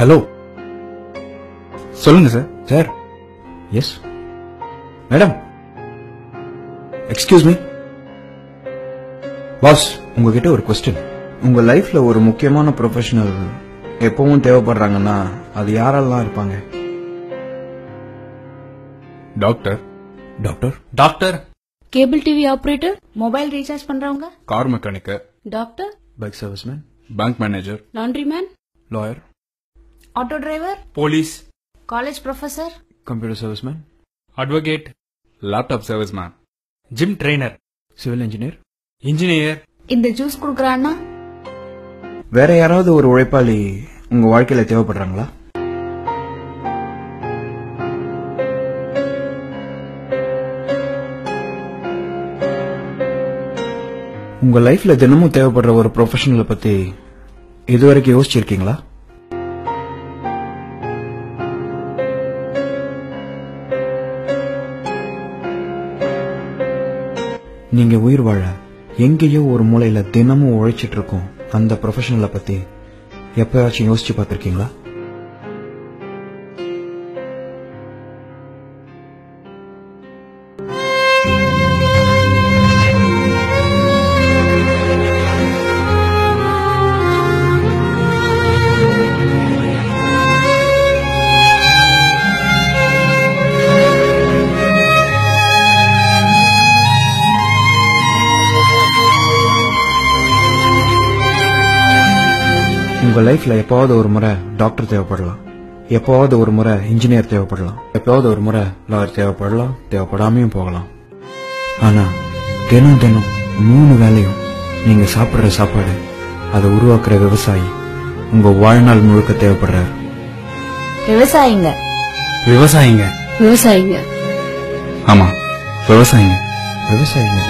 Hello, சொல்லுங்க sir. Sir, yes madam. Excuse me pass, உங்ககிட்ட ஒரு கொஸ்டின். உங்க லைஃப்ல ஒரு முக்கியமான ப்ரொஃபஷனல் எப்பவும் தேவைப்படுறாங்கன்னா அது யாரெல்லாம் இருப்பாங்க? Doctor. Doctor doctor. Cable TV operator, mobile recharge பண்றவங்க, car mechanic, doctor, bike serviceman, bank manager, laundry man, lawyer, auto driver, police, college professor, computer serviceman, advocate, laptop serviceman, gym trainer, civil engineer, engineer. இந்த juice குடுக்கறான்னா வேற யாராவது ஒரு உழைப்பாளி உங்க வாழ்க்கையில தேவைப்படுறாங்களா? உங்க லைஃப்ல தினமும் தேவைப்படுற ஒரு ப்ரொஃபஷனலை பத்தி இதுவரைக்கும் யோசிச்சிருக்கீங்களா? நீங்க உயிர் வாழ எங்கேயோ ஒரு மூலையில தினமும் உழைச்சிட்டு இருக்கும் அந்த ப்ரொஃபஷனலை பத்தி எப்பயாச்சும் யோசிச்சு பார்த்திருக்கீங்களா? உங்க லைஃப்ல எப்பாவது ஒரு முறை டாக்டர் தேவைப்படலாம், எப்பாவது ஒரு முறை இன்ஜினியர் தேவைப்படலாம், எப்பாவது ஒரு முறை லாயர் தேவைப்படலாம், தேவைப்படாமையும் போகலாம். ஆனா தினம் தினம் 3 வேளையும் நீங்க சாப்பிடுற சாப்பாடு, அதை உருவாக்குற விவசாயி உங்க வாழ்நாள் முழுக்க தேவைப்படுறாரு. விவசாயிங்க. விவசாயிங்க. விவசாயிங்க. ஆமா, விவசாயிங்க. விவசாயிங்க.